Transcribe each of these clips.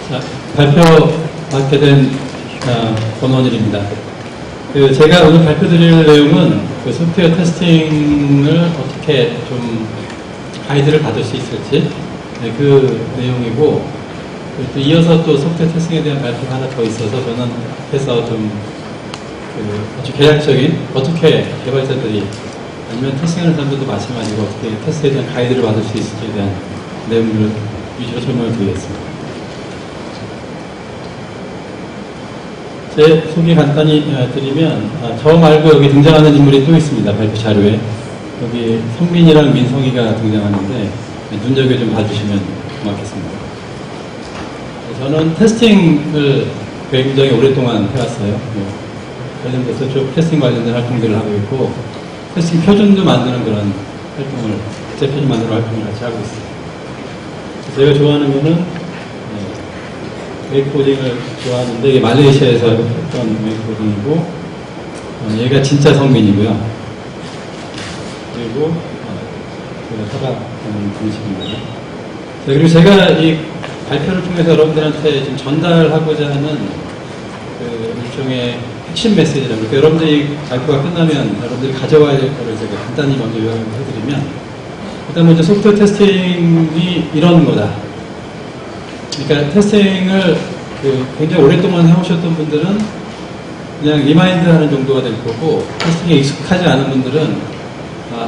자, 발표받게 된 권원일입니다. 제가 오늘 발표드릴 내용은 소프트웨어 테스팅을 어떻게 좀 가이드를 받을 수 있을지 그 내용이고, 또 이어서 또 소프트웨어 테스팅에 대한 발표가 하나 더 있어서 저는 앞에서 좀 아주 개략적인 어떻게 개발자들이 아니면 테스팅하는 사람들도 마찬가지고 어떻게 테스트에 대한 가이드를 받을 수 있을지에 대한 내용들을 위주로 설명을 드리겠습니다. 제 소개 간단히 드리면, 저 말고 여기 등장하는 인물이 또 있습니다. 발표 자료에. 여기 성민이랑 민성이가 등장하는데 눈여겨 좀 봐주시면 고맙겠습니다. 저는 테스팅을 굉장히 오랫동안 해왔어요. 관련돼서 쭉 테스팅 관련된 활동들을 하고 있고, 테스팅 표준도 만드는 그런 활동을, 제 표준 만드는 활동을 같이 하고 있어요. 제가 좋아하는 거는 웨이코딩을 좋아하는데, 이게 말레이시아에서 했던 웨이코딩이고, 얘가 진짜 성민이고요. 그리고 제가 살아가는 분식입니다. 그리고 제가 이 발표를 통해서 여러분들한테 지금 전달하고자 하는 일종의 핵심 메시지라고, 그러니까 여러분들이 발표가 끝나면 여러분들이 가져와야 될 거를 제가 간단히 먼저 요약을 해드리면, 일단 먼저 소프트웨어 테스팅이 이런 거다. 그러니까 테스팅을 굉장히 오랫동안 해오셨던 분들은 그냥 리마인드 하는 정도가 될 거고, 테스팅에 익숙하지 않은 분들은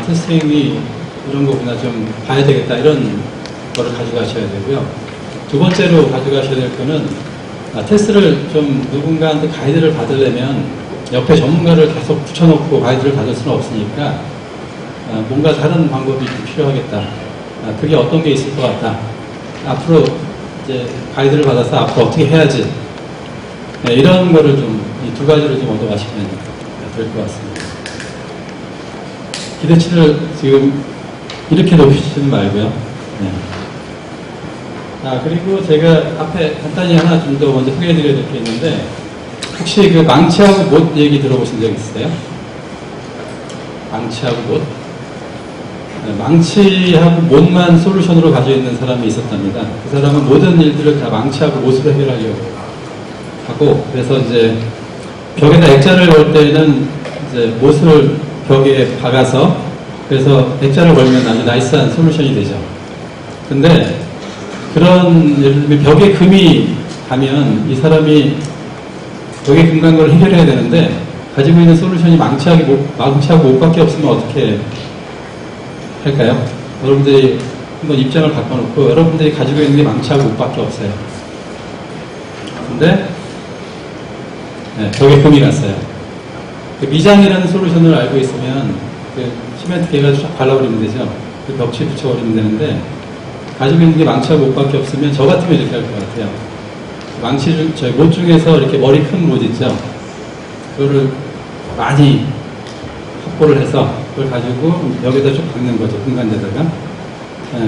테스팅이 이런 거구나, 좀 봐야 되겠다, 이런 거를 가져가셔야 되고요. 두 번째로 가져가셔야 될 거는, 테스트를 좀 누군가한테 가이드를 받으려면 옆에 전문가를 계속 붙여놓고 가이드를 받을 수는 없으니까 뭔가 다른 방법이 필요하겠다. 그게 어떤 게 있을 것 같다. 앞으로 이제 가이드를 받아서 앞으로 어떻게 해야지. 이런 거를 좀, 이 두 가지를 좀 얻어가시면 될 것 같습니다. 기대치를 지금 이렇게 높이시는 말고요. 그리고 제가 앞에 간단히 하나 좀 더 먼저 소개해드려야 될 게 있는데, 혹시 망치하고 못 얘기 들어보신 적 있으세요? 망치하고 못? 망치하고 못만 솔루션으로 가지고 있는 사람이 있었답니다. 그 사람은 모든 일들을 다 망치하고 못으로 해결하려고 하고, 그래서 이제 벽에다 액자를 걸 때는 이제 못을 벽에 박아서, 그래서 액자를 걸면 아주 나이스한 솔루션이 되죠. 근데 그런, 예를 들면 벽에 금이 가면 이 사람이 벽에 금 간 걸 해결해야 되는데, 가지고 있는 솔루션이 망치하고 못밖에 없으면 어떻게 할까요? 여러분들이 한번 입장을 바꿔놓고, 여러분들이 가지고 있는 게 망치하고 못밖에 없어요. 근데 벽에 금이 갔어요. 미장이라는 솔루션을 알고 있으면 시멘트 개가지고 쫙 발라버리면 되죠. 벽치에 붙여버리면 되는데, 가지고 있는 게 망치하고 못밖에 없으면 저 같으면 이렇게 할 것 같아요. 저희 못 중에서 이렇게 머리 큰 못 있죠. 그거를 많이 확보를 해서 그걸 가지고 여기다 쭉 박는 거죠. 공간에다가.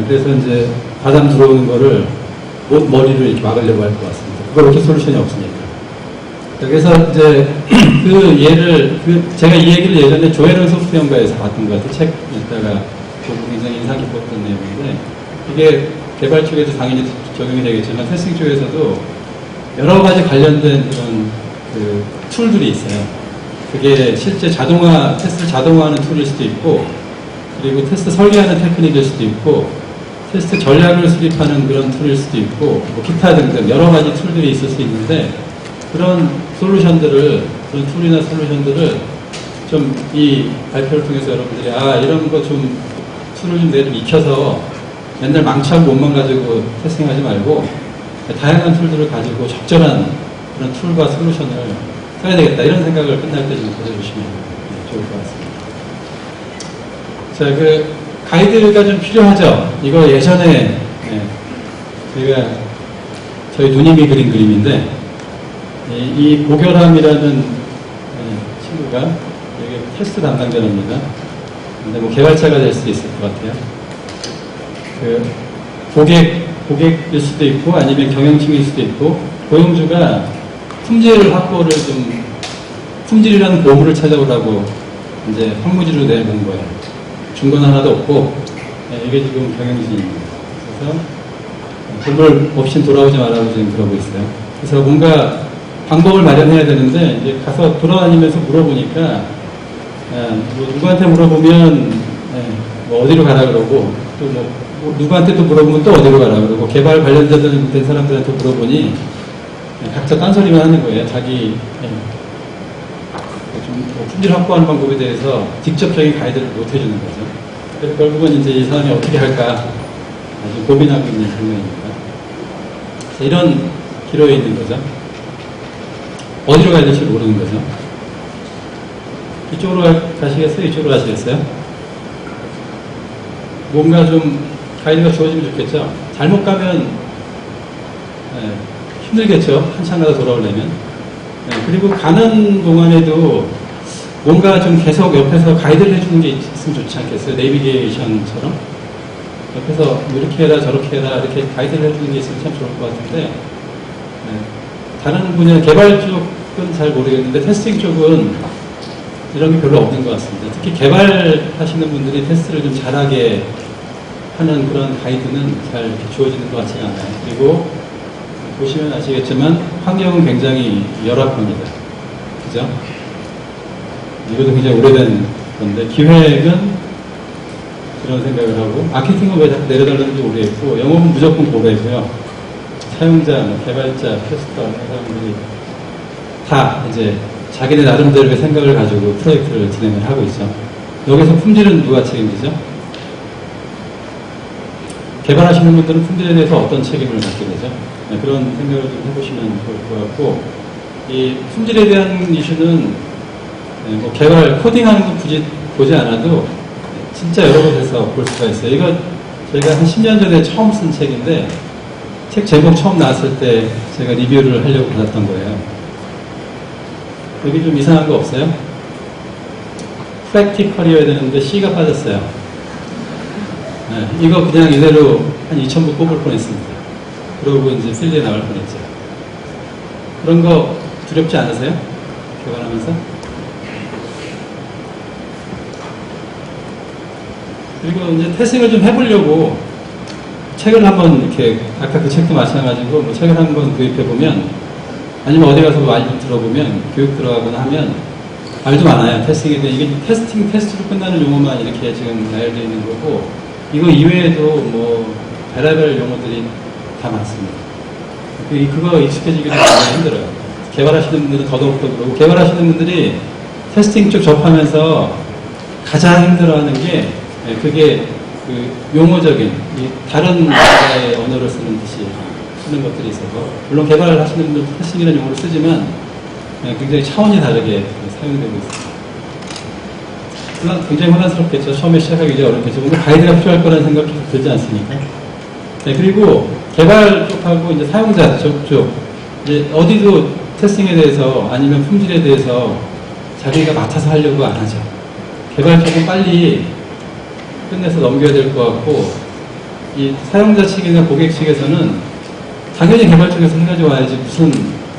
그래서 이제 바람 들어오는 거를 못 머리로 이렇게 막으려고 할 것 같습니다. 그걸 이렇게 솔루션이 없으니까. 그래서 이제 그 예를, 제가 이 얘기를 예전에 조에런 소프트웨어인가에서 봤던 것 같아요. 책 읽다가 보고 굉장히 인상 깊었던 내용인데, 이게 개발 쪽에도 당연히 적용이 되겠지만 테스팅 쪽에서도 여러 가지 관련된 그런 툴들이 있어요. 그게 실제 테스트를 자동화하는 툴일 수도 있고, 그리고 테스트 설계하는 테크닉일 수도 있고, 테스트 전략을 수립하는 그런 툴일 수도 있고, 기타 등등 여러 가지 툴들이 있을 수 있는데, 그런 툴이나 솔루션들을 좀 이 발표를 통해서 여러분들이 이런 거 좀 툴을 좀 내가 좀 익혀서 맨날 망치하고 못만 가지고 테스팅하지 말고 다양한 툴들을 가지고 적절한 그런 툴과 솔루션을 써야 되겠다, 이런 생각을 끝날 때 좀 가져주시면 좋을 것 같습니다. 자, 가이드가 좀 필요하죠. 이거 예전에 제가 저희 누님이 그린 그림인데, 이 고결함이라는 친구가 여기 테스트 담당자입니다. 근데 개발자가 될 수도 있을 것 같아요. 고객일 수도 있고, 아니면 경영층일 수도 있고, 고용주가 품질이라는 보물을 찾아오라고 이제 황무지로 내본 거예요. 준 건 하나도 없고, 이게 지금 경영진입니다. 그래서 돌볼 없이 돌아오지 말라고 지금 그러고 있어요. 그래서 뭔가 방법을 마련해야 되는데 이제 가서 돌아다니면서 물어보니까 뭐 누구한테 물어보면 뭐 어디로 가라 그러고 또 뭐 누구한테 또 물어보면 또 어디로 가라 그러고 개발 관련자들 된 사람들한테 물어보니 각자 딴소리만 하는 거예요. 자기 좀 품질 확보하는 방법에 대해서 직접적인 가이드를 못 해주는 거죠. 그래서 결국은 이제 이 사람이 어떻게 할까 아주 고민하고 있는 장면입니다. 이런 기로에 있는 거죠. 어디로 가야 될지 모르는 거죠. 이쪽으로 가시겠어요? 이쪽으로 가시겠어요? 뭔가 좀 가이드가 주어지면 좋겠죠. 잘못 가면 힘들겠죠. 한참 가다 돌아오려면. 그리고 가는 동안에도 뭔가 좀 계속 옆에서 가이드를 해주는 게 있으면 좋지 않겠어요? 내비게이션처럼. 옆에서 뭐 이렇게 해라 저렇게 해라 이렇게 가이드를 해주는 게 있으면 참 좋을 것 같은데 다른 분야 개발 쪽은 잘 모르겠는데 테스팅 쪽은 이런 게 별로 없는 것 같습니다. 특히 개발하시는 분들이 테스트를 좀 잘하게 하는 그런 가이드는 잘 주어지는 것 같지가 않아요. 그리고 보시면 아시겠지만 환경은 굉장히 열악합니다. 그죠? 이것도 굉장히 오래된 건데 기획은 그런 생각을 하고 아키팅은 왜 자꾸 내려달라는지 모르겠고 영업은 무조건 고려해서요. 사용자, 개발자, 테스터 이런 사람들이 다 이제 자기네 나름대로의 생각을 가지고 프로젝트를 진행을 하고 있죠. 여기서 품질은 누가 책임지죠? 개발하시는 분들은 품질에 대해서 어떤 책임을 갖게 되죠? 그런 생각을 좀 해보시면 좋을 것 같고 이 품질에 대한 이슈는 뭐 개발, 코딩하는 거 굳이 보지 않아도 진짜 여러 곳에서 볼 수가 있어요. 이거 저희가 한 10년 전에 처음 쓴 책인데 책 제목 처음 나왔을 때 제가 리뷰를 하려고 받았던 거예요. 여기 좀 이상한 거 없어요? 프랙티컬이어야 되는데 C가 빠졌어요. 이거 그냥 이대로 한 2,000부 뽑을 뻔했습니다. 그러고 이제 필리에 나갈 뻔했죠. 그런 거 두렵지 않으세요? 개발하면서? 그리고 이제 태생을 좀 해보려고 책을 한번 이렇게 아까 그 책도 마찬가지고 뭐 책을 한번 구입해보면 아니면 어디 가서 말 좀 들어보면 교육 들어가거나 하면 말도 많아요. 테스팅에 대해 이게 테스트로 끝나는 용어만 이렇게 지금 나열되어 있는 거고 이거 이외에도 뭐 별의별 용어들이 다 많습니다. 그거 익숙해지기도 굉장히 힘들어요. 개발하시는 분들은 더더욱더 그러고 개발하시는 분들이 테스팅 쪽 접하면서 가장 힘들어하는 게 그게 그 용어적인 다른 나라의 언어를 쓰는 듯이 쓰는 것들이 있어서 물론 개발을 하시는 분들도 테스팅이라는 용어를 쓰지만 굉장히 차원이 다르게 사용되고 있습니다. 굉장히 혼란스럽겠죠. 처음에 시작하기 이제 어렵겠죠. 뭔가 가이드가 필요할 거라는 생각이 들지 않습니까? 그리고 개발 쪽하고 이제 사용자 쪽 이제 어디도 테스팅에 대해서 아니면 품질에 대해서 자기가 맡아서 하려고 안 하죠. 개발 쪽은 빨리 끝내서 넘겨야 될 것 같고 이 사용자 측이나 고객 측에서는 당연히 개발 쪽에서 해가지고 와야지 무슨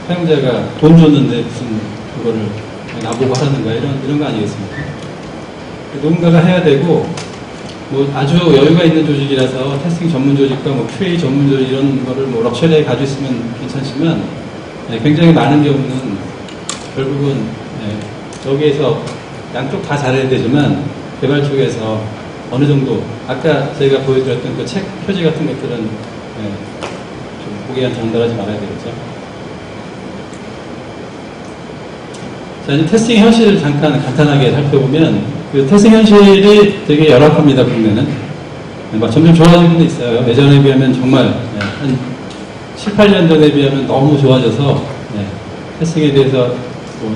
사용자가 돈 줬는데 무슨 그거를 나보고 하라는 거야 이런 거 아니겠습니까? 누군가가 해야 되고 뭐 아주 여유가 있는 조직이라서 테스팅 전문 조직과 뭐 QA 전문 조직 이런 거를 뭐 럭셔리하게 가지고 있으면 괜찮지만 굉장히 많은 경우는 결국은 여기에서 양쪽 다 잘해야 되지만 개발 쪽에서 어느 정도 아까 저희가 보여드렸던 그 책 표지 같은 것들은 좀 고객한테 전달하지 말아야 되겠죠. 자, 이제 테스팅 현실을 잠깐 간단하게 살펴보면 그 테스팅 현실이 되게 열악합니다. 국내는 점점 좋아지고 있어요. 예전에 비하면 정말 한 7, 8년 전에 비하면 너무 좋아져서 테스팅에 대해서 뭐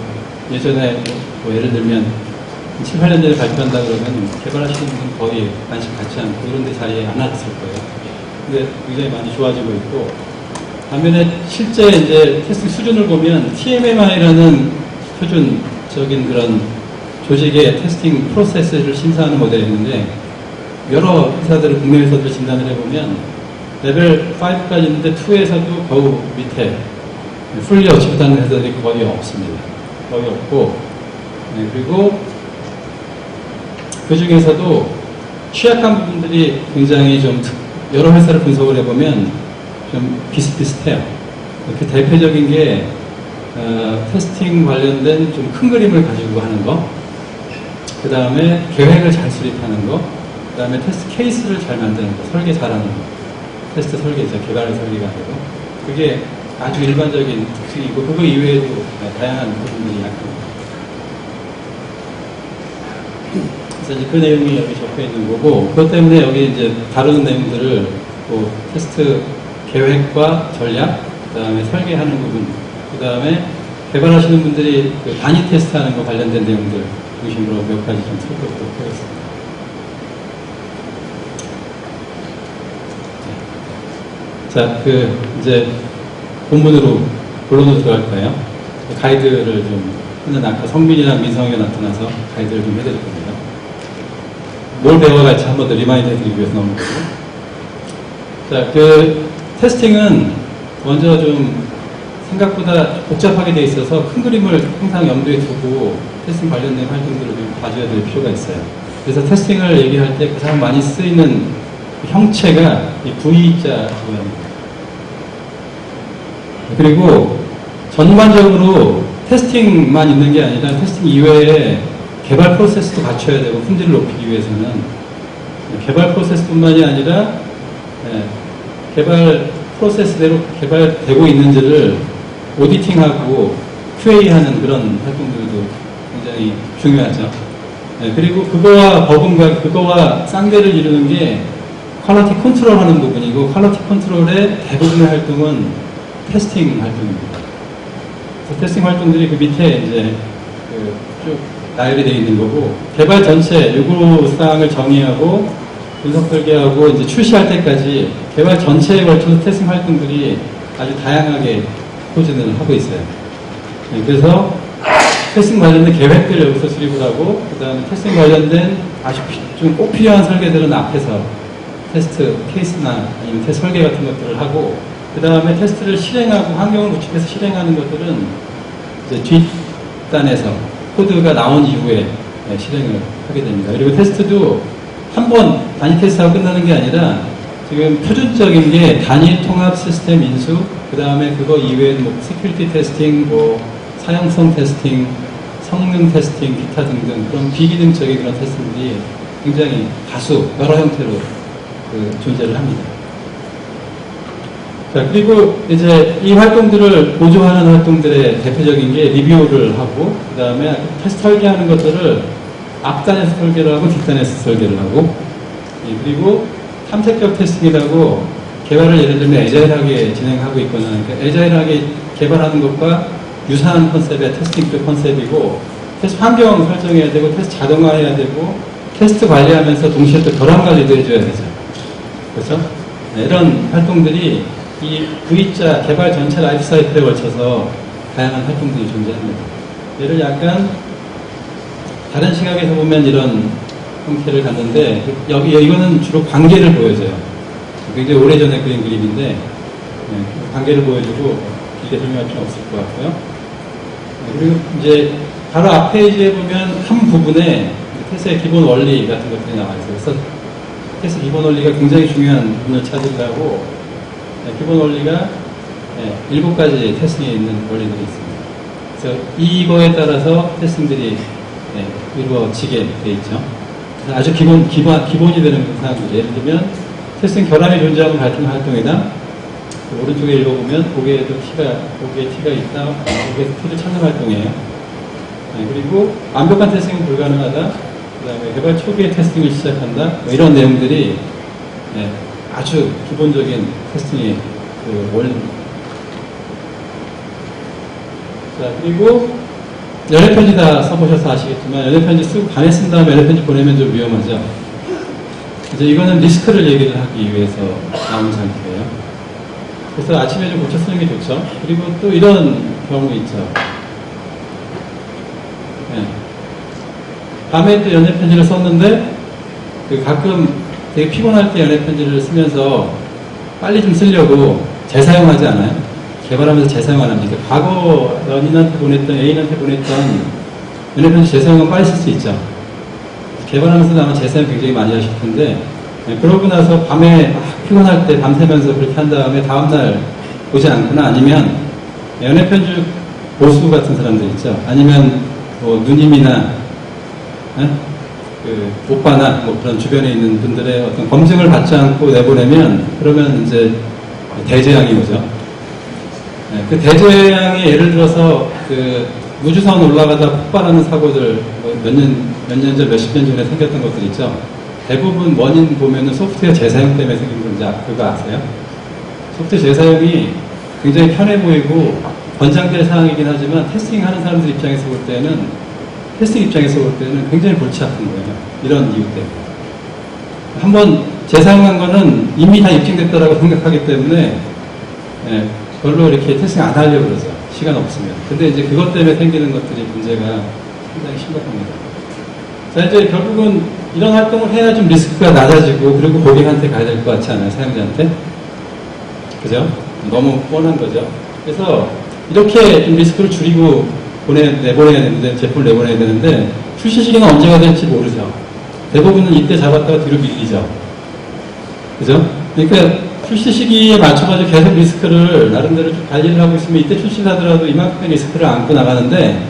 예전에 뭐 예를 들면 7, 8년 전에 발표한다 그러면 개발하시는 분은 거의 관심 갖지 않고 이런 데 자리에 안 왔을 거예요. 근데 굉장히 많이 좋아지고 있고 반면에 실제 이제 테스팅 수준을 보면 TMMI라는 표준적인 그런 조직의 테스팅 프로세스를 심사하는 모델이 있는데 여러 회사들을 국내 회사들 진단을 해보면 레벨 5까지 있는데 2에서도 겨우 밑에 풀리 어치브하는 회사들이 거의 없습니다. 거의 없고 그리고 그 중에서도 취약한 부분들이 굉장히 좀 여러 회사를 분석을 해보면 좀 비슷비슷해요. 그 대표적인 게 테스팅 관련된 좀 큰 그림을 가지고 하는 거, 그 다음에 계획을 잘 수립하는 거, 그 다음에 테스트 케이스를 잘 만드는 거, 설계 잘하는 거. 테스트 설계죠. 개발 설계가 아니고. 그게 아주 일반적인 특징이고, 그거 이외에도 다양한 부분들이 약합니다. 그래서 이제 그 내용이 여기 적혀 있는 거고, 그것 때문에 여기 이제 다루는 내용들을 뭐 테스트 계획과 전략, 그 다음에 설계하는 부분, 그 다음에 개발하시는 분들이 그 단위 테스트하는 거 관련된 내용들 중심으로 몇 가지 좀 살펴보도록 하겠습니다. 자, 이제 본론으로 들어갈 거예요. 가이드를 좀, 아까 성민이랑 민성이가 나타나서 가이드를 좀 해드릴 겁니다. 뭘 배워갈지 한 번 더 리마인드 해드리기 위해서 나오는 거고. 자, 테스팅은 먼저 좀 생각보다 복잡하게 돼 있어서 큰 그림을 항상 염두에 두고 테스팅 관련된 활동들을 좀 봐줘야 될 필요가 있어요. 그래서 테스팅을 얘기할 때 가장 많이 쓰이는 형체가 이 V자 모양입니다. 그리고 전반적으로 테스팅만 있는 게 아니라 테스팅 이외에 개발 프로세스도 갖춰야 되고, 품질을 높이기 위해서는 개발 프로세스뿐만이 아니라 개발 프로세스대로 개발되고 있는지를 오디팅하고 QA하는 그런 활동들도 굉장히 중요하죠. 그리고 그거와 쌍배를 이루는 게 퀄리티 컨트롤 하는 부분이고, 퀄리티 컨트롤의 대부분의 활동은 테스팅 활동입니다. 그래서 테스팅 활동들이 그 밑에 이제 쭉 나열이 되어 있는 거고, 개발 전체 요구사항을 정의하고 분석 설계하고 이제 출시할 때까지 개발 전체에 걸쳐서 테스팅 활동들이 아주 다양하게 포진을 하고 있어요. 그래서 테스팅 관련된 계획들을 여기서 수립을 하고, 그 다음에 테스팅 관련된 아주 좀 꼭 필요한 설계들은 앞에서 테스트 케이스나 아니면 테스트 설계 같은 것들을 하고, 그 다음에 테스트를 실행하고 환경을 구축해서 실행하는 것들은 이제 뒷단에서 코드가 나온 이후에 실행을 하게 됩니다. 그리고 테스트도 한 번 단위 테스트하고 끝나는 게 아니라 지금 표준적인 게 단위 통합 시스템 인수, 그 다음에 그거 이외에는 뭐 시큐리티 테스팅, 뭐 사용성 테스팅, 성능 테스팅, 기타 등등 그런 비기능적인 그런 테스트들이 굉장히 다수 여러 형태로 존재를 합니다. 자, 그리고 이제 이 활동들을 보조하는 활동들의 대표적인 게 리뷰를 하고, 그 다음에 테스트 설계하는 것들을 앞단에서 설계를 하고 뒷단에서 설계를 하고, 그리고 탐색적 테스팅이라고 개발을 예를 들면 애자일하게 진행하고 있거나, 그러니까 애자일하게 개발하는 것과 유사한 컨셉의 테스팅 컨셉이고, 테스트 환경 설정해야 되고, 테스트 자동화해야 되고, 테스트 관리하면서 동시에 또 결함 관리도 해줘야 되죠. 그렇죠? 이런 활동들이 이 V자 개발 전체 라이프 사이클에 걸쳐서 다양한 활동들이 존재합니다. 얘를 약간 다른 시각에서 보면 이런 형태를 갖는데, 이거는 주로 관계를 보여줘요. 굉장히 오래전에 그린 그림인데, 관계를 보여주고 길게 설명할 필요는 없을 것 같고요. 그리고 이제 바로 앞 페이지에 보면 한 부분에 테스트의 기본 원리 같은 것들이 나와 있어요. 그래서 테스트 기본 원리가 굉장히 중요한 부분을 차지하고, 기본 원리가 7가지 테스팅에 있는 원리들이 있습니다. 그래서 이거에 따라서 테스팅들이 이루어지게 돼 있죠. 그래서 아주 기본이 되는 사항들, 예를 들면 테스팅 결함이 존재하면 발생 활동이다. 오른쪽에 읽어보면 고개에 티가 있다. 고개에서 티를 찾는 활동이에요. 그리고 완벽한 테스팅은 불가능하다. 그 다음에 개발 초기에 테스팅을 시작한다. 뭐 이런 내용들이 아주 기본적인 테스팅의 원리입니다. 자, 그리고 연애편지 다 써보셔서 아시겠지만, 연애편지 쓰고 밤에 쓴 다음에 연애편지 보내면 좀 위험하죠. 이제 이거는 리스크를 얘기를 하기 위해서 나온 상태예요. 그래서 아침에 좀 고쳐 쓰는 게 좋죠. 그리고 또 이런 경우 있죠. 밤에 또 연애편지를 썼는데, 가끔 되게 피곤할 때 연애편지를 쓰면서 빨리 좀 쓰려고 재사용하지 않아요? 개발하면서 재사용 안 합니까? 과거 연인한테 보냈던, 애인한테 보냈던 연애편지 재사용은 빨리 쓸 수 있죠. 개발하면서 아마 재사용 굉장히 많이 하실 텐데, 그러고 나서 밤에 피곤할 때 밤새면서 그렇게 한 다음에 다음날 보지 않거나 아니면 연애 편집 보수 같은 사람들 있죠. 아니면 뭐 누님이나 그 오빠나 뭐 그런 주변에 있는 분들의 어떤 검증을 받지 않고 내보내면 그러면 이제 대재앙이 오죠. 그 대재앙이 예를 들어서 그 우주선 올라가다 폭발하는 사고들 뭐 몇 년 전, 몇십 년 전에 생겼던 것들 있죠. 대부분 원인 보면은 소프트웨어 재사용 때문에 생긴 건지 그거 아세요? 소프트웨어 재사용이 굉장히 편해 보이고 권장될 사항이긴 하지만 테스팅 하는 사람들 입장에서 볼 때는 굉장히 골치 아픈 거예요. 이런 이유 때문에. 한번 재사용한 거는 이미 다 입증됐다라고 생각하기 때문에 별로 이렇게 테스팅 안 하려고 그러죠. 시간 없으면. 근데 이제 그것 때문에 생기는 것들이 문제가 상당히 심각합니다. 자, 이제 결국은 이런 활동을 해야 좀 리스크가 낮아지고 그리고 고객한테 가야 될 것 같지 않아요? 사용자한테? 그죠? 너무 뻔한 거죠. 그래서 이렇게 좀 리스크를 줄이고 내보내야 되는데, 제품을 내보내야 되는데, 출시 시기는 언제가 될지 모르죠. 대부분은 이때 잡았다가 뒤로 밀리죠. 그죠? 그러니까 출시 시기에 맞춰가지고 계속 리스크를 나름대로 좀 관리를 하고 있으면 이때 출시를 하더라도 이만큼의 리스크를 안고 나가는데,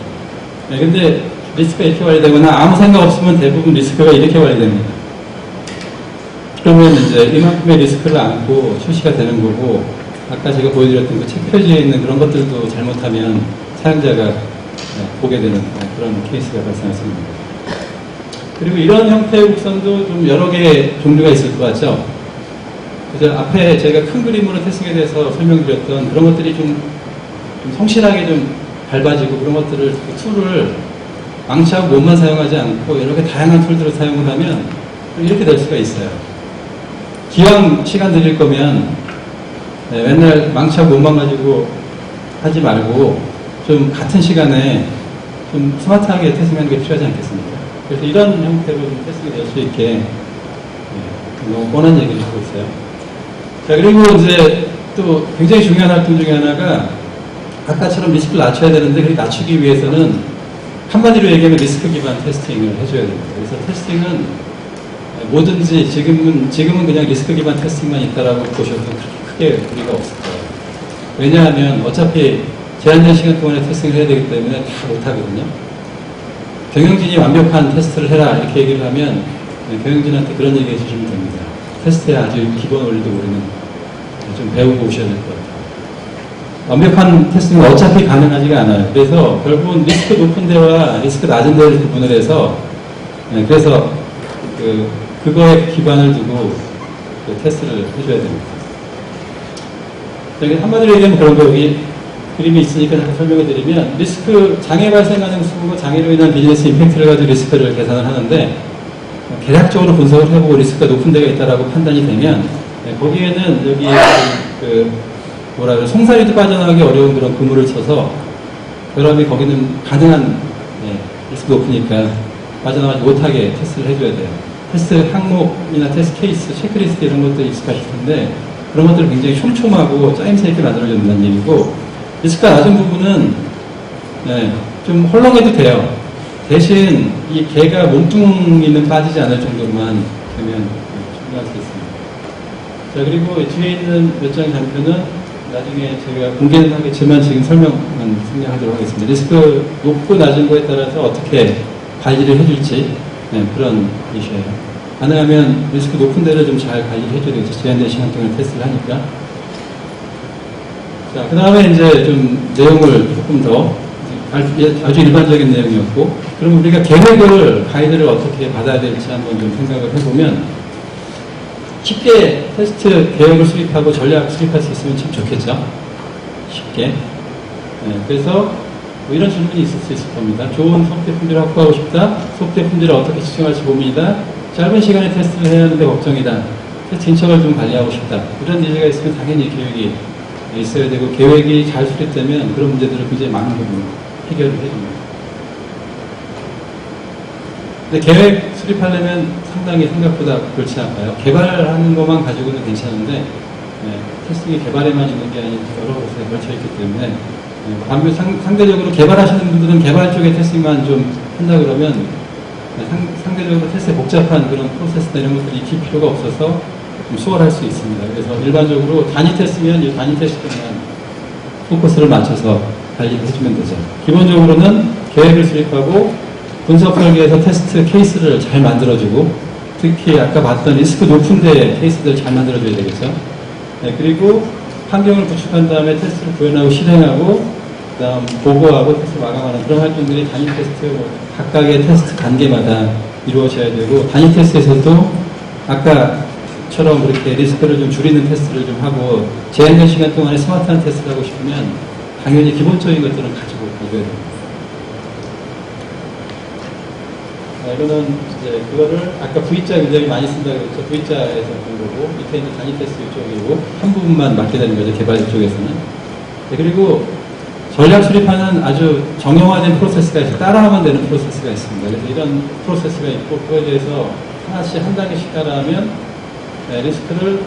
근데 리스크가 이렇게 관리되거나 아무 생각 없으면 대부분 리스크가 이렇게 관리됩니다. 그러면 이제 이만큼의 리스크를 안고 출시가 되는 거고, 아까 제가 보여드렸던 그 책 표지에 있는 그런 것들도 잘못하면 사용자가 보게 되는 그런 케이스가 발생할 수 있습니다. 그리고 이런 형태의 곡선도 좀 여러 개의 종류가 있을 것 같죠? 그래서 앞에 제가 큰 그림으로 테스팅에 대해서 설명드렸던 그런 것들이 좀 성실하게 좀 밟아지고 그런 것들을, 툴을 망치하고 몸만 사용하지 않고 여러 개 다양한 툴들을 사용을 하면 이렇게 될 수가 있어요. 기왕 시간 들일 거면 맨날 망치하고 몸만 가지고 하지 말고 좀 같은 시간에 좀 스마트하게 테스팅하는 게 필요하지 않겠습니까? 그래서 이런 형태로 좀 테스팅이 될 수 있게 너무 뻔한 얘기를 하고 있어요. 자, 그리고 이제 또 굉장히 중요한 활동 중에 하나가 아까처럼 리스크를 낮춰야 되는데 그 낮추기 위해서는 한마디로 얘기하면 리스크 기반 테스팅을 해줘야 됩니다. 그래서 테스팅은 뭐든지 지금은 그냥 리스크 기반 테스팅만 있다라고 보셔도 크게 무리가 없을 거예요. 왜냐하면 어차피 제한된 시간 동안에 테스팅을 해야 되기 때문에 다 못하거든요. 경영진이 완벽한 테스트를 해라 이렇게 얘기를 하면 경영진한테 그런 얘기 해주시면 됩니다. 테스트의 아주 기본 원리도 모르는 좀 배우고 오셔야 될 것 같아요. 완벽한 테스팅은 어차피 가능하지가 않아요. 그래서 결국은 리스크 높은 데와 리스크 낮은 데를 구분을 해서 그래서 그거에 기반을 두고 테스트를 해줘야 됩니다. 한마디로 얘기하면 그런 거 여기 그림이 있으니까 설명을 드리면 리스크, 장애 발생하는 수고, 장애로 인한 비즈니스 임팩트를 가지고 리스크를 계산을 하는데 대략적으로 분석을 해보고 리스크가 높은 데가 있다라고 판단이 되면 거기에는 여기 송사리도 빠져나가기 어려운 그런 그물을 쳐서 그러면 거기는 가능한 리스크 높으니까 빠져나가지 못하게 테스트를 해줘야 돼요. 테스트 항목이나 테스트 케이스, 체크리스트 이런 것들이 익숙하실 텐데 그런 것들을 굉장히 촘촘하고 짜임새 있게 만들어준다는 얘기고 리스크가 낮은 부분은 좀 헐렁해도 돼요. 대신 이 개가 몸뚱이는 빠지지 않을 정도만 되면 충분할 수 있습니다. 자, 그리고 뒤에 있는 몇 장의 장표는 나중에 제가 공개는 하겠지만 지금 설명만 생략하도록 하겠습니다. 리스크 높고 낮은 거에 따라서 어떻게 관리를 해줄지 그런 이슈예요. 가능하면 리스크 높은 데를 좀 잘 관리를 해줘야 되겠죠. 제한된 시간 동안 테스트를 하니까. 자, 그 다음에 이제 좀 내용을 조금 더 아주 일반적인 내용이었고, 그럼 우리가 가이드를 어떻게 받아야 될지 한번 좀 생각을 해보면, 쉽게 테스트 계획을 수립하고 전략 수립할 수 있으면 참 좋겠죠. 쉽게. 그래서 뭐 이런 질문이 있을 수 있을 겁니다. 좋은 소프트웨어 품질을 확보하고 싶다. 소프트웨어 품질을 어떻게 측정할지 고민이다. 짧은 시간에 테스트를 해야 하는데 걱정이다. 테스트 인척을 좀 관리하고 싶다. 이런 니즈가 있으면 당연히 계획이 있어야 되고, 계획이 잘 수립되면 그런 문제들을 굉장히 많은 부분 해결을 해줍니다. 근데 계획 수립하려면 상당히 생각보다 골치 아파요. 개발하는 것만 가지고는 괜찮은데 테스팅이 개발에만 있는 게 아닌 여러 곳에 걸쳐있기 때문에 반면 상대적으로 개발하시는 분들은 개발 쪽의 테스팅만 좀 한다 그러면 상대적으로 테스트에 복잡한 그런 프로세스나 이런 것들이 익힐 필요가 없어서 좀 수월할 수 있습니다. 그래서 일반적으로 단위 테스트면 이 단위 테스트에만 포커스를 맞춰서 관리를 해주면 되죠. 기본적으로는 계획을 수립하고 분석 설계에서 테스트 케이스를 잘 만들어주고, 특히 아까 봤던 리스크 높은 데 케이스들을 잘 만들어줘야 되겠죠. 네, 그리고 환경을 구축한 다음에 테스트를 구현하고 실행하고, 그 다음 보고하고 테스트 마감하는 그런 활동들이 단위 테스트, 각각의 테스트 단계마다 이루어져야 되고, 단위 테스트에서도 아까처럼 그렇게 리스크를 좀 줄이는 테스트를 좀 하고, 제한된 시간 동안에 스마트한 테스트를 하고 싶으면 당연히 기본적인 것들은 가지고 가줘야 됩니다. 이거는 이제 그거를 아까 V자 굉장히 많이 쓴다고 했죠. V자에서 본 거고, 밑에 있는 단위 테스트 이쪽이고, 한 부분만 맡게 되는 거죠. 개발 쪽에서는. 네, 그리고 전략 수립하는 아주 정형화된 프로세스가 있어요. 따라하면 되는 프로세스가 있습니다. 그래서 이런 프로세스가 있고, 그거에 대해서 하나씩 한 단계씩 따라하면, 네, 리스크를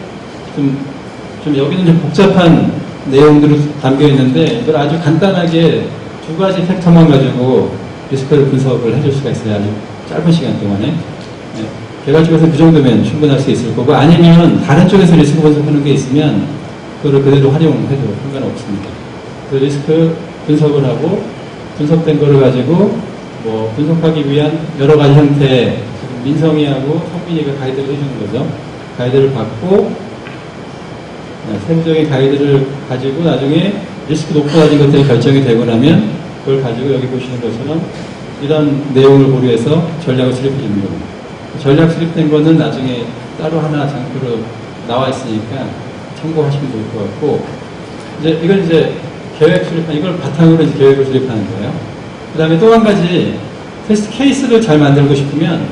좀 여기는 좀 복잡한 내용들이 담겨 있는데, 이걸 아주 간단하게 두 가지 팩터만 가지고 리스크를 분석을 해줄 수가 있어요. 아주 짧은 시간 동안에. 네. 개발 쪽에서 그 정도면 충분할 수 있을 거고, 아니면 다른 쪽에서 리스크 분석하는 게 있으면 그거를 그대로 활용해도 상관없습니다. 그 리스크 분석을 하고, 분석된 거를 가지고 뭐 분석하기 위한 여러 가지 형태의 민성이하고 성민이가 가이드를 해주는 거죠. 가이드를 받고, 세부적인 가이드를 가지고 나중에 리스크 높아진 것들이 결정이 되고 나면 그걸 가지고 여기 보시는 것처럼 이런 내용을 고려해서 전략을 수립해 줍니다. 전략 수립된 거는 나중에 따로 하나 장표로 나와 있으니까 참고하시면 좋을 것 같고, 이걸 이제 계획 수립한, 이걸 바탕으로 이제 계획을 수립하는 거예요. 그 다음에 또 한 가지, 테스트 케이스를 잘 만들고 싶으면,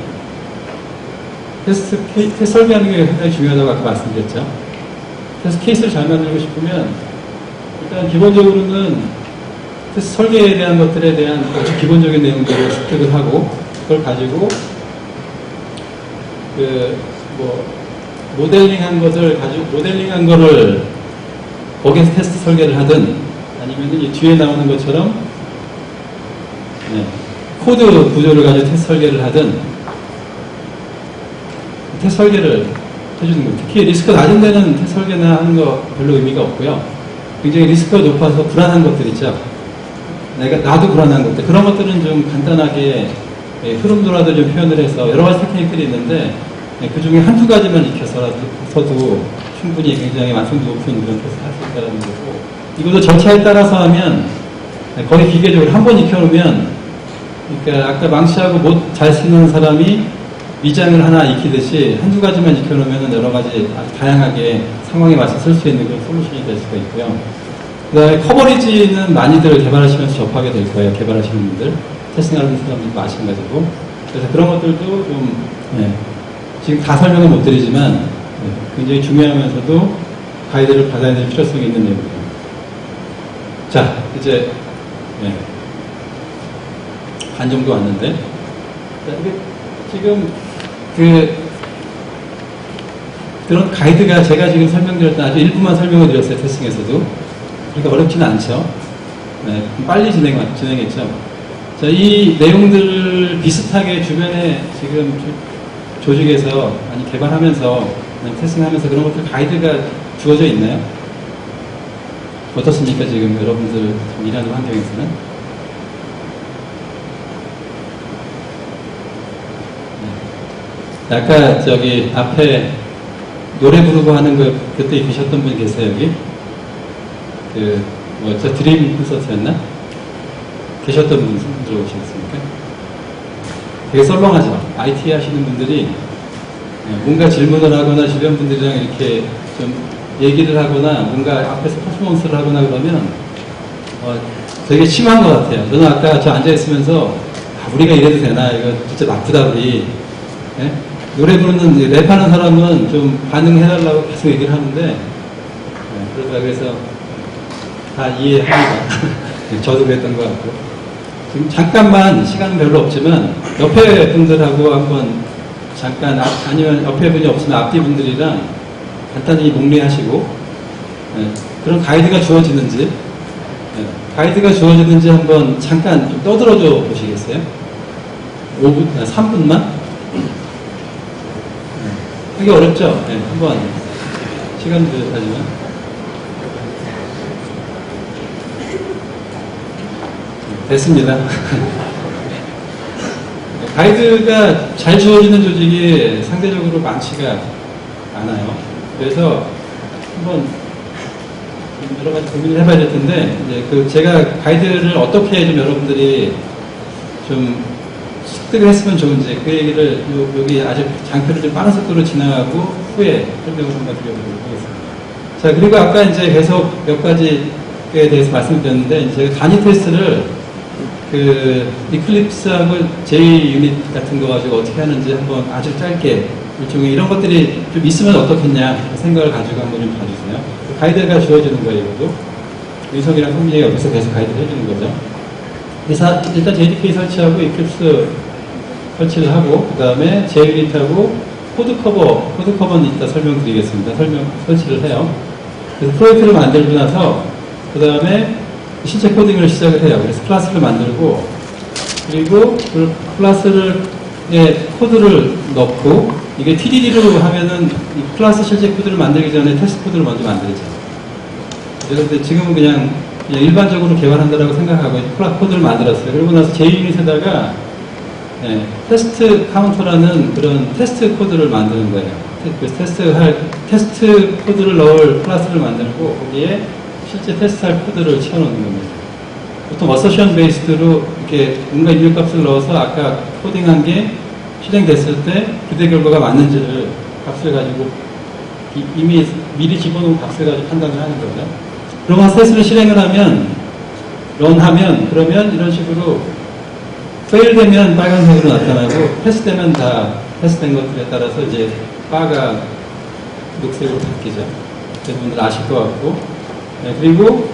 테스트 설계하는 게 굉장히 중요하다고 아까 말씀드렸죠. 테스트 케이스를 잘 만들고 싶으면, 일단 기본적으로는 테스트 설계에 대한 것들에 대한 아주 기본적인 내용들을 습득을 하고, 그걸 가지고 모델링한 거를 거기에서 테스트 설계를 하든, 아니면은 이 뒤에 나오는 것처럼 코드 구조를 가지고 테스트 설계를 하든, 테스트 설계를 해주는 거예요. 특히 리스크가 낮은 데는 테스트 설계나 하는 거 별로 의미가 없고요. 굉장히 리스크가 높아서 불안한 것들 있죠. 나도 불안한 것들, 그런 것들은 좀 간단하게 흐름도라도 좀 표현을 해서 여러 가지 테크닉들이 있는데, 그 중에 한두 가지만 익혀서도 충분히 굉장히 완성도 높은 그런 테스트를 할 수 있다는 거고, 이것도 절차에 따라서 하면 거의 기계적으로 한 번 익혀놓으면, 그러니까 아까 망치하고 못 잘 쓰는 사람이 위장을 하나 익히듯이 한두 가지만 익혀놓으면 여러 가지 아주 다양하게 상황에 맞춰 쓸 수 있는 그런 솔루션이 될 수가 있고요. 그 다음에 커버리지는 많이들 개발하시면서 접하게 될 거예요. 개발하시는 분들, 테스팅하는 사람들도 마찬가지고. 그래서 그런 것들도 좀 지금 다 설명을 못 드리지만 굉장히 중요하면서도 가이드를 받아야 될 필요성이 있는 내용입니다. 자, 이제 반 정도 왔는데, 자, 지금 그런 가이드가 제가 지금 설명드렸던 아주 일부만 설명을 드렸어요. 테스팅에서도. 그러니까 어렵지는 않죠. 빨리 진행했죠. 자, 이 내용들을 비슷하게 주변에 지금 조직에서 많이 개발하면서 테스팅하면서 그런 것들 가이드가 주어져 있나요? 어떻습니까? 지금 여러분들 일하는 환경에서는? 아까 저기 앞에 노래 부르고 하는 거 그때 계셨던 분 계세요, 여기? 저 드림 콘서트였나? 계셨던 분 들어오시겠습니까? 되게 썰렁하죠? IT 하시는 분들이 뭔가 질문을 하거나 주변 분들이랑 이렇게 좀 얘기를 하거나 뭔가 앞에서 퍼포먼스를 하거나 그러면 되게 심한 것 같아요. 저는 아까 저 앉아있으면서 우리가 이래도 되나? 이거 진짜 나쁘다 우리. 노래 부르는 랩하는 사람은 좀 반응해달라고 계속 얘기를 하는데 그러다 그래서 다 이해합니다. 저도 그랬던 것 같고. 지금 잠깐만 시간은 별로 없지만 옆에 분들하고 한번 잠깐 아니면 옆에 분이 없으면 앞뒤 분들이랑 간단히 목례하시고 그런 가이드가 주어지는지 한번 잠깐 좀 떠들어줘 보시겠어요? 5분, 3분만? 하기 어렵죠? 네, 한번 시간도 하지만. 됐습니다. 가이드가 잘 주어지는 조직이 상대적으로 많지가 않아요. 그래서 한번 여러 가지 고민을 해봐야 될 텐데, 이제 제가 가이드를 어떻게 좀 여러분들이 좀 습득을 했으면 좋은지 그 얘기를 여기 아주 장표를 좀 빠른 속도로 지나가고 후에 설명을 한번 드려보도록 하겠습니다. 자, 그리고 아까 이제 계속 몇 가지에 대해서 말씀드렸는데, 제가 단위 테스트를 이클립스하고 J 유닛 같은 거 가지고 어떻게 하는지 한번 아주 짧게 일종의 이런 것들이 좀 있으면 어떻겠냐 생각을 가지고 한번 좀 봐주세요. 가이드가 주어지는 거예요, 이것도. 윤석이랑 성민이가 여기서 계속 가이드를 해주는 거죠. 그래서 일단 JDK 설치하고 이클립스 설치를 하고, 그 다음에 J 유닛하고 코드커버는 이따 설명드리겠습니다. 설치를 해요. 그래서 프로젝트를 만들고 나서, 그 다음에 실제 코딩을 시작을 해요. 그래서 클래스를 만들고, 그리고 그 클래스를 코드를 넣고, 이게 TDD로 하면은 이 클래스 실제 코드를 만들기 전에 테스트 코드를 먼저 만들죠. 그런데 지금은 그냥 일반적으로 개발한다라고 생각하고 코드를 만들었어요. 그리고 나서 JUnit에다가 테스트 카운터라는 그런 테스트 코드를 만드는 거예요. 테스트 코드를 넣을 클래스를 만들고 거기에 실제 테스트할 코드를 채워넣는 겁니다. 보통 어서션 베이스드로 이렇게 뭔가 입력값을 넣어서 아까 코딩한 게 실행됐을 때 기대 결과가 맞는지를 값을 가지고 이미 미리 집어놓은 값을 가지고 판단을 하는 거죠. 그러면 테스트를 실행을 하면 런하면 그러면 이런 식으로 페일되면 빨간색으로 나타나고 패스되면 다 패스된 것들에 따라서 이제 바가 녹색으로 바뀌죠. 여러분들 아실 것 같고. 그리고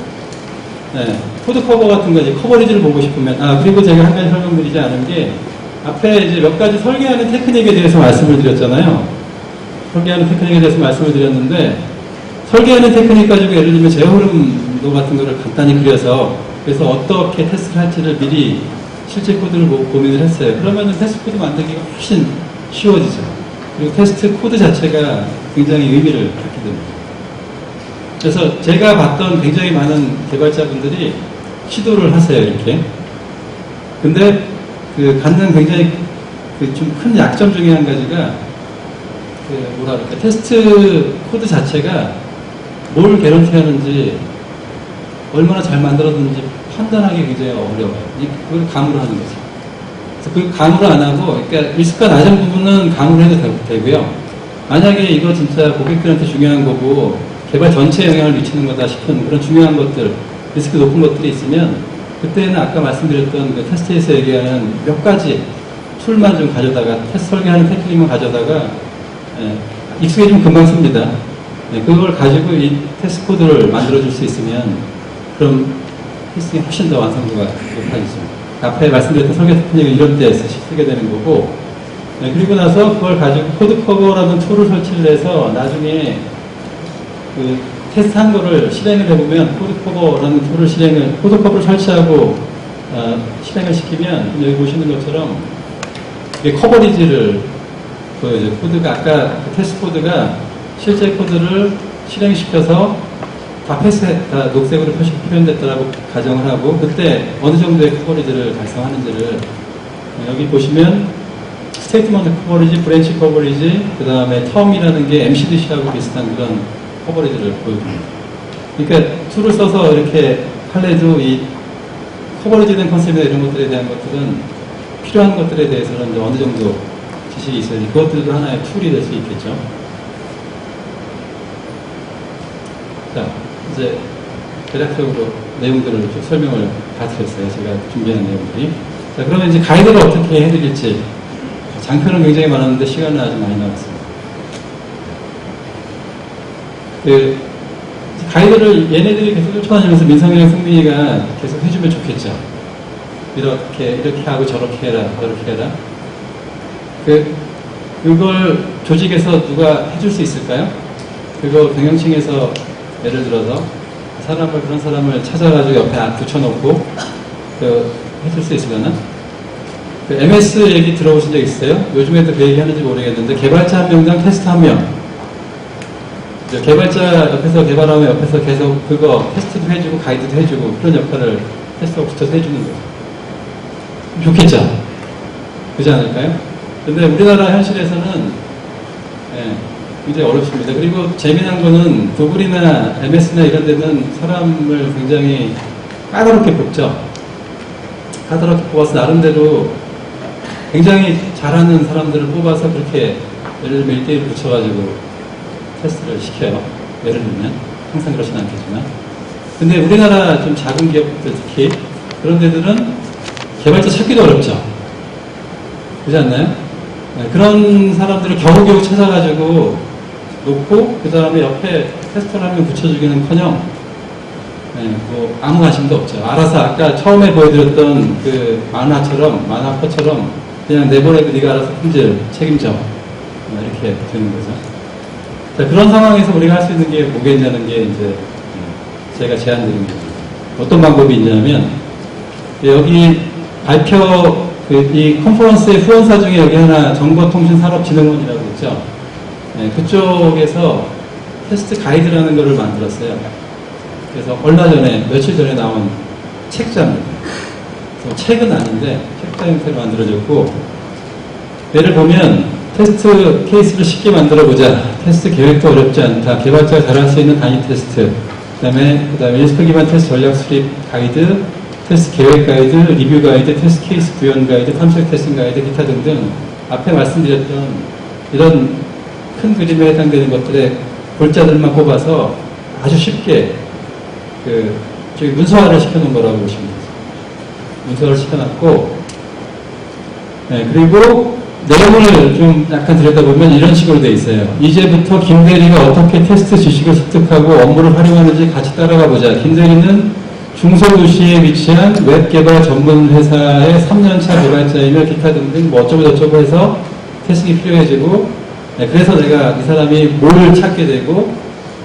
코드 커버 같은 거 이제 커버리지를 보고 싶으면 그리고 제가 한 가지 설명드리지 않은 게 앞에 이제 몇 가지 설계하는 테크닉에 대해서 말씀을 드렸잖아요. 설계하는 테크닉에 대해서 말씀을 드렸는데 설계하는 테크닉 가지고 예를 들면 제어흐름도 같은 거를 간단히 그려서 그래서 어떻게 테스트를 할지를 미리 실제 코드를 고민을 했어요. 그러면은 테스트 코드 만들기가 훨씬 쉬워지죠. 그리고 테스트 코드 자체가 굉장히 의미를 갖게 됩니다. 그래서 제가 봤던 굉장히 많은 개발자분들이 시도를 하세요, 이렇게. 근데 갖는 굉장히 좀 큰 약점 중에 한 가지가 테스트 코드 자체가 뭘 개런티 하는지 얼마나 잘 만들었는지 판단하기 굉장히 어려워요. 그걸 감으로 하는 거죠. 그래서 그 감으로 안 하고, 그러니까 리스크가 낮은 부분은 감으로 해도 되고요. 만약에 이거 진짜 고객들한테 중요한 거고 개발 전체에 영향을 미치는 거다 싶은 그런 중요한 것들, 리스크 높은 것들이 있으면 그때는 아까 말씀드렸던 그 테스트에서 얘기하는 몇 가지 툴만 좀 가져다가 테스트 설계하는 테크닉만 가져다가 익숙해지면 금방 씁니다. 그걸 가지고 이 테스트 코드를 만들어줄 수 있으면 그럼 테스팅이 훨씬 더 완성도가 높아지죠. 앞에 말씀드렸던 설계 테크닉은 이런 때 쓰게 되는 거고, 그리고 나서 그걸 가지고 코드 커버라는 툴을 설치를 해서 나중에 그 테스트한 거를 실행을 해보면 코드 커버라는 툴을 코드 커버를 설치하고 실행을 시키면 여기 보시는 것처럼 이게 커버리지를 보여줘요. 코드가 아까 그 테스트 코드가 실제 코드를 실행시켜서 다 녹색으로 표현됐다라고 가정을 하고 그때 어느 정도의 커버리지를 달성하는지를 여기 보시면 스테이트먼트 커버리지, 브랜치 커버리지, 그 다음에 텀이라는 게 MCDC하고 비슷한 그런 커버리지를 보여줍니다. 그러니까 툴을 써서 이렇게 할래도 이 커버리지된 컨셉이나 이런 것들에 대한 것들은 필요한 것들에 대해서는 이제 어느 정도 지식이 있어야지 그것들도 하나의 툴이 될 수 있겠죠. 자, 이제 대략적으로 내용들을 쭉 설명을 다 드렸어요. 제가 준비한 내용들이. 자, 그러면 이제 가이드를 어떻게 해드릴지. 장표는 굉장히 많았는데 시간은 아주 많이 남았습니다. 가이드를 얘네들이 계속 쫓아다니면서 민성이랑 승민이가 계속 해주면 좋겠죠. 이렇게 하고 저렇게 해라, 저렇게 해라. 그걸 조직에서 누가 해줄 수 있을까요? 그거 경영층에서 예를 들어서 그런 사람을 찾아가지고 옆에 붙여놓고 해줄 수 있으려나? 그 MS 얘기 들어보신 적 있어요? 요즘에도 그 얘기 하는지 모르겠는데, 개발자 한 명당 테스트 한 명. 개발자 옆에서 개발하면 옆에서 계속 그거 테스트도 해주고 가이드도 해주고 그런 역할을 테스트가 붙여서 해주는 거죠. 좋겠죠? 그렇지 않을까요? 근데 우리나라 현실에서는 굉장히 어렵습니다. 그리고 재미난 거는 구글이나 MS나 이런 데는 사람을 굉장히 까다롭게 뽑죠. 까다롭게 뽑아서 나름대로 굉장히 잘하는 사람들을 뽑아서 그렇게 예를 들면 1대1 붙여가지고 테스트를 시켜요. 예를 들면. 항상 그렇지는 않겠지만. 근데 우리나라 좀 작은 기업들 특히 그런 데들은 개발자 찾기도 어렵죠. 그렇지 않나요? 네, 그런 사람들을 겨우겨우 찾아가지고 놓고 그 다음에 옆에 테스터를 한 명 붙여주기는커녕 뭐 아무 관심도 없죠. 알아서 아까 처음에 보여드렸던 그 만화처럼 그냥 내보내고 네가 알아서 품질 책임져 이렇게 되는 거죠. 자, 그런 상황에서 우리가 할 수 있는 게 뭐겠냐는 게 이제 제가 제안드린 겁니다. 어떤 방법이 있냐면 여기 발표 이 컨퍼런스의 후원사 중에 여기 하나 정보통신산업진흥원이라고 있죠. 그쪽에서 테스트 가이드라는 거를 만들었어요. 그래서 얼마 전에 며칠 전에 나온 책자입니다. 그래서 책은 아닌데 책자 형태로 만들어졌고 예를 보면 테스트 케이스를 쉽게 만들어보자. 테스트 계획도 어렵지 않다. 개발자가 잘할 수 있는 단위 테스트. 그 다음에 리스크 기반 테스트 전략 수립 가이드, 테스트 계획 가이드, 리뷰 가이드, 테스트 케이스 구현 가이드, 탐색 테스팅 가이드, 기타 등등 앞에 말씀드렸던 이런 큰 그림에 해당되는 것들의 골자들만 뽑아서 아주 쉽게 저기 문서화를 시켜놓은 거라고 보시면 돼요. 문서화를 시켜놨고, 그리고 내용을 좀 약간 들여다보면 이런 식으로 돼 있어요. 이제부터 김 대리가 어떻게 테스트 지식을 습득하고 업무를 활용하는지 같이 따라가 보자. 김 대리는 중소도시에 위치한 웹개발 전문 회사의 3년차 개발자이며 기타 등등 뭐 어쩌고 저쩌고 해서 테스팅이 필요해지고, 그래서 내가 이 사람이 뭘 찾게 되고,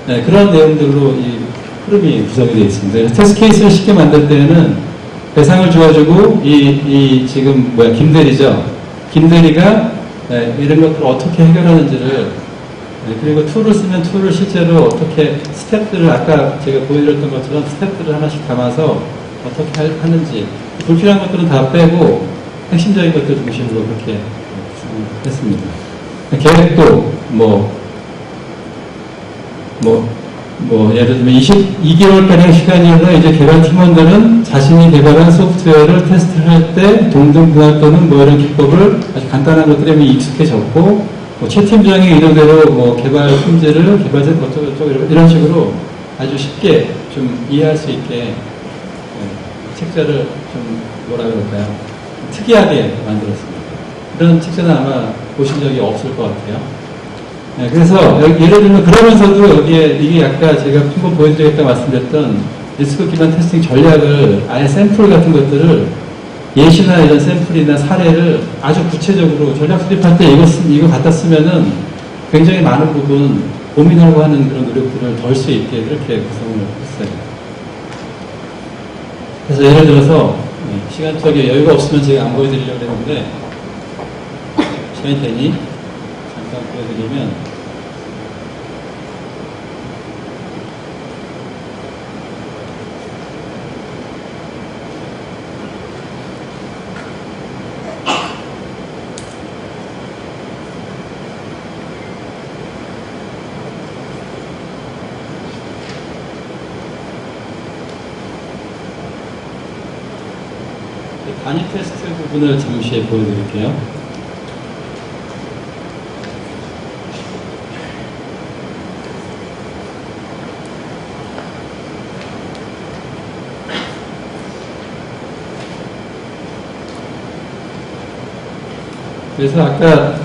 그런 내용들로 이 흐름이 구성이 되어 있습니다. 그래서 테스트 케이스를 쉽게 만들 때는 배상을 주어주고, 지금 김대리죠. 김대리가 이런 것들을 어떻게 해결하는지를, 그리고 툴을 쓰면 툴을 실제로 어떻게 스텝들을 아까 제가 보여드렸던 것처럼 스텝들을 하나씩 담아서 어떻게 하는지, 불필요한 것들은 다 빼고 핵심적인 것들 중심으로 그렇게 했습니다. 계획도 예를 들면 22개월가량 시간이어서 이제 개발 팀원들은 자신이 개발한 소프트웨어를 테스트를 할 때 동등분할 또는 이런 기법을 아주 간단한 것들에 익숙해졌고, 채 팀장의 의도대로 개발 품질을 개발자 어쩌고저쩌고 이런 식으로 아주 쉽게 좀 이해할 수 있게 책자를 좀 그럴까요? 특이하게 만들었습니다. 그런 책자는 아마 보신 적이 없을 것 같아요. 그래서 예를 들면 그러면서도 여기에 이게 아까 제가 한번 보여드리겠다고 말씀드렸던 리스크 기반 테스팅 전략을 아예 샘플 같은 것들을 예시나 이런 샘플이나 사례를 아주 구체적으로 전략 수립할 때 이거 갖다 쓰면은 굉장히 많은 부분 고민하고 하는 그런 노력들을 덜 수 있게 그렇게 구성을 했어요. 그래서 예를 들어서 시간적인 여유가 없으면 제가 안 보여드리려고 했는데 시간이 되니 잠깐 보여드리면 단위 테스트 부분을 잠시 보여드릴게요. 그래서 아까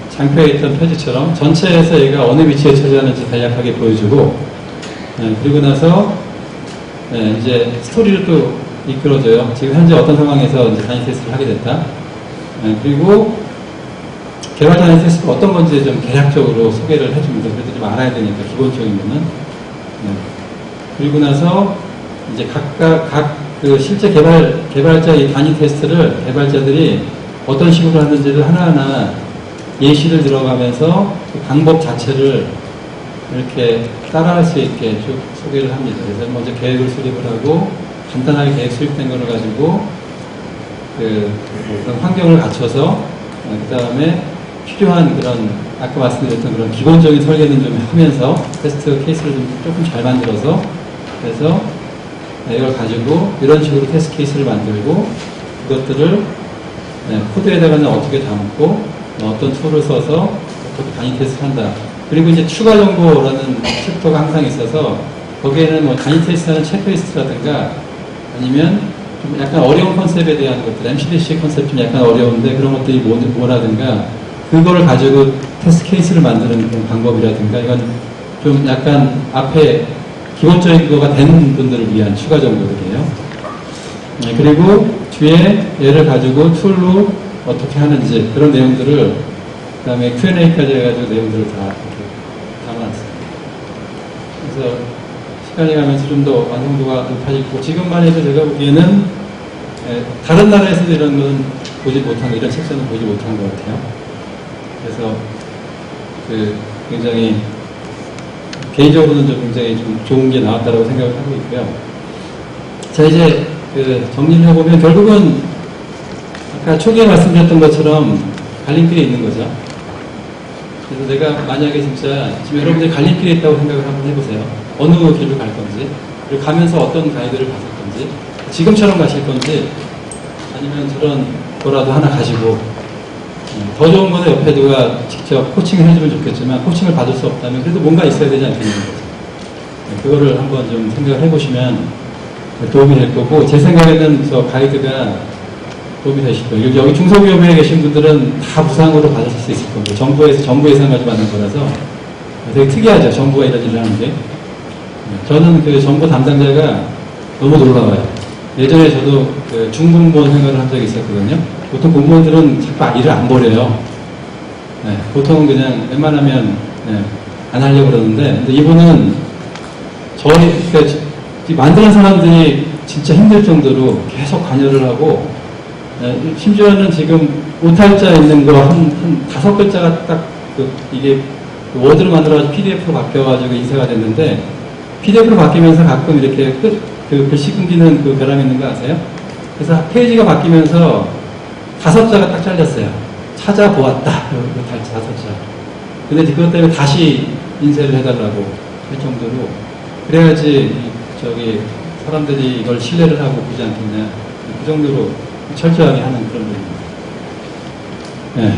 장표에 있던 표지처럼 전체에서 얘가 어느 위치에 처지하는지 간략하게 보여주고, 그리고 나서 이제 스토리를 또 이끌어줘요. 지금 현재 어떤 상황에서 이제 단위 테스트를 하게 됐다. 그리고 개발 단위 테스트가 어떤 건지 좀 대략적으로 소개를 해줍니다. 그래도 좀 알아야 되니까 기본적인 거는. 그리고 나서 이제 각각 그 실제 개발자 이 단위 테스트를 개발자들이 어떤 식으로 하는지를 하나하나 예시를 들어가면서 그 방법 자체를 이렇게 따라할 수 있게 쭉 소개를 합니다. 그래서 먼저 계획을 수립을 하고 간단하게 계획 수립된 거를 가지고 그런 환경을 갖춰서 그 다음에 필요한 그런 아까 말씀드렸던 그런 기본적인 설계는 좀 하면서 테스트 케이스를 좀 조금 잘 만들어서 그래서 이걸 가지고 이런 식으로 테스트 케이스를 만들고 그것들을 코드에다가는 어떻게 담고 어떤 툴을 써서 어떻게 단위 테스트를 한다. 그리고 이제 추가 정보라는 챕터가 항상 있어서 거기에는 뭐 단위 테스트하는 체크리스트라든가 아니면 좀 약간 어려운 컨셉에 대한 것들, MCDC 컨셉 좀 약간 어려운데 그런 것들이 뭐라든가 그거를 가지고 테스트 케이스를 만드는 그런 방법이라든가 이건 좀 약간 앞에 기본적인 거가 되는 분들을 위한 추가 정보들이에요. 그리고 뒤에 얘를 가지고 툴로 어떻게 하는지 그런 내용들을 그 다음에 Q&A까지 해가지고 내용들을 다 이렇게 담아놨습니다. 그래서 시간이 가면서 좀 더 완성도가 높아지고 지금만 해도 제가 보기에는 다른 나라에서도 이런 건 보지 못한 이런 책자는 보지 못한 것 같아요. 그래서 굉장히 개인적으로는 좀 굉장히 좀 좋은 게 나왔다고 생각을 하고 있고요. 자 이제 정리를 해보면 결국은 아까 초기에 말씀드렸던 것처럼 갈림길에 있는 거죠. 그래서 내가 만약에 진짜 지금 여러분들이 갈림길에 있다고 생각을 한번 해보세요. 어느 길로 갈 건지, 그리고 가면서 어떤 가이드를 받을 건지, 지금처럼 가실 건지, 아니면 저런 거라도 하나 가지고 더 좋은 거는 옆에 누가 직접 코칭을 해주면 좋겠지만 코칭을 받을 수 없다면 그래도 뭔가 있어야 되지 않겠냐는 거죠. 그거를 한번 좀 생각을 해보시면 도움이 될 거고 제 생각에는 저 가이드가 도움이 되실 거예요. 여기 중소기업에 계신 분들은 다 무상으로 받으실 수 있을 겁니다. 정부에서 정부 예산 가지고 받는 거라서 되게 특이하죠. 정부가 이런 일을 하는 게. 저는 그 정부 담당자가 너무 놀라워요. 예전에 저도 그 중공무원 생각을 한 적이 있었거든요. 보통 공무원들은 자꾸 일을 안 버려요. 보통은 그냥 웬만하면 안 하려고 그러는데 근데 이분은 그러니까 만드는 사람들이 진짜 힘들 정도로 계속 관여를 하고 심지어는 지금 오탈자 있는 거 한 5글자가 딱 이게 워드로 만들어가지고 PDF로 바뀌어가지고 인쇄가 됐는데 PDF로 바뀌면서 가끔 이렇게 그 글씨 끊기는 그 벼랑 있는 거 아세요? 그래서 페이지가 바뀌면서 5자가 딱 잘렸어요. 찾아보았다. 5자. 근데 그것 때문에 다시 인쇄를 해달라고 할 정도로 그래야지 저기 사람들이 이걸 신뢰를 하고 보지 않겠냐. 그 정도로 철저하게 하는 그런 분입니다.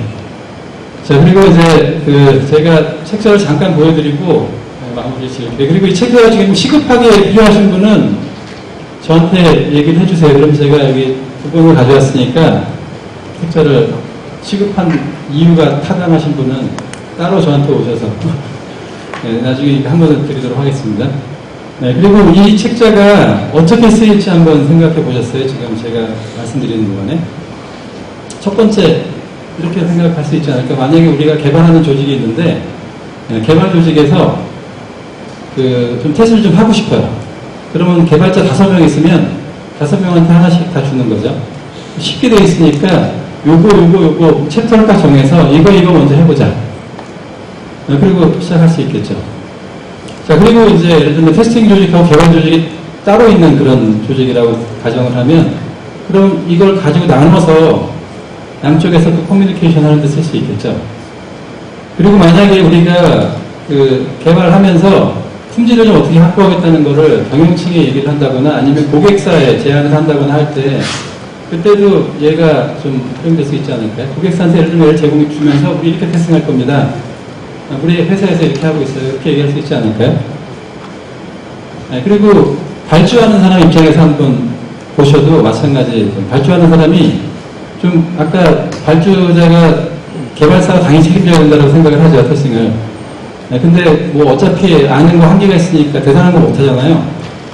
자, 그리고 이제 제가 책자를 잠깐 보여드리고 마무리 지을게요. 그리고 이 책자가 지금 시급하게 필요하신 분은 저한테 얘기를 해주세요. 그럼 제가 여기 두 분을 가져왔으니까 책자를 시급한 이유가 타당하신 분은 따로 저한테 오셔서 나중에 한번 드리도록 하겠습니다. 그리고 이 책자가 어떻게 쓰일지 한번 생각해 보셨어요? 지금 제가 말씀드리는 동안에. 첫 번째, 이렇게 생각할 수 있지 않을까? 만약에 우리가 개발하는 조직이 있는데, 개발 조직에서 좀 테스트를 좀 하고 싶어요. 그러면 개발자 5명 있으면 5명한테 하나씩 다 주는 거죠. 쉽게 되어 있으니까 요거 챕터를 딱 정해서 이거 먼저 해보자. 그리고 시작할 수 있겠죠. 자, 그리고 이제 예를 들면 테스팅 조직하고 개발 조직이 따로 있는 그런 조직이라고 가정을 하면 그럼 이걸 가지고 나눠서 양쪽에서 또 커뮤니케이션 하는 데 쓸 수 있겠죠. 그리고 만약에 우리가 개발하면서 품질을 좀 어떻게 확보하겠다는 거를 경영층에 얘기를 한다거나 아니면 고객사에 제안을 한다거나 할 때 그때도 얘가 좀 활용될 수 있지 않을까요? 고객사한테 예를 들면 제공해 주면서 우리 이렇게 테스팅할 겁니다. 우리 회사에서 이렇게 하고 있어요. 이렇게 얘기할 수 있지 않을까요? 그리고 발주하는 사람 입장에서 한번 보셔도 마찬가지. 발주하는 사람이 좀 아까 발주자가 개발사가 당연히 책임져야 된다고 생각을 하죠. 테스팅을. 근데 뭐 어차피 아는 거 한계가 있으니까 대단한 거 못 하잖아요.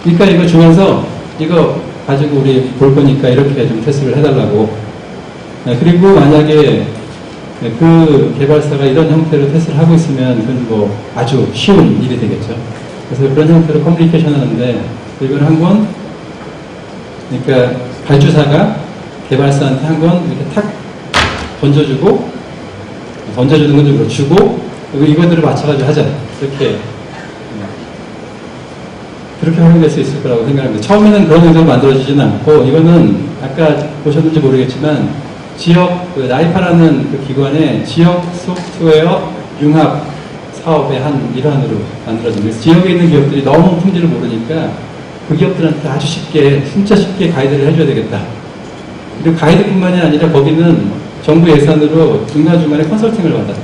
그러니까 이거 주면서 이거 가지고 우리 볼 거니까 이렇게 좀 테스트를 해달라고. 그리고 만약에 그 개발사가 이런 형태로 테스트를 하고 있으면 그건 뭐 아주 쉬운 일이 되겠죠. 그래서 그런 형태로 커뮤니케이션 하는데 이걸 한 건 그러니까 발주사가 개발사한테 한 건 이렇게 탁 던져주는 건 좀 주고, 그리고 이것들을 맞춰가지고 하자. 그렇게 활용될 수 있을 거라고 생각합니다. 처음에는 그런 의도로 만들어지지는 않고, 이거는 아까 보셨는지 모르겠지만, 나이파라는 그 기관의 지역 소프트웨어 융합 사업의 한 일환으로 만들어집니다. 그래서 지역에 있는 기업들이 너무 품질을 모르니까 그 기업들한테 아주 진짜 쉽게 가이드를 해줘야 되겠다. 그리고 가이드뿐만이 아니라 거기는 정부 예산으로 중간중간에 컨설팅을 받아요.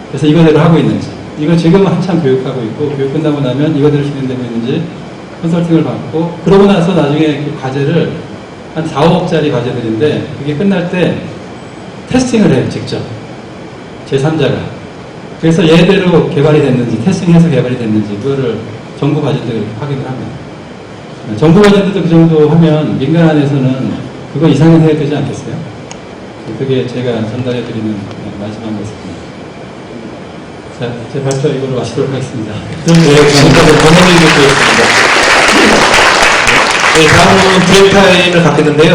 그래서 이거대로 하고 있는지, 이거 지금 한참 교육하고 있고, 교육 끝나고 나면 이거대로 진행되고 있는지 컨설팅을 받고, 그러고 나서 나중에 그 과제를 한 4, 5억짜리 과제들인데, 그게 끝날 때 테스팅을 해요, 직접. 제3자가. 그래서 얘대로 개발이 됐는지, 테스팅해서 개발이 됐는지, 그거를 정부 과제도 그렇게 확인을 합니다. 정부 과제들도 그 정도 하면 민간 안에서는 그거 이상은 해야 되지 않겠어요? 그게 제가 전달해드리는 마지막 모습입니다. 자, 제 발표 이걸로 마치도록 하겠습니다. 네, 지금까지 권영민 교수였습니다. 네, 다음은 브레이크 타임을 갖겠는데요.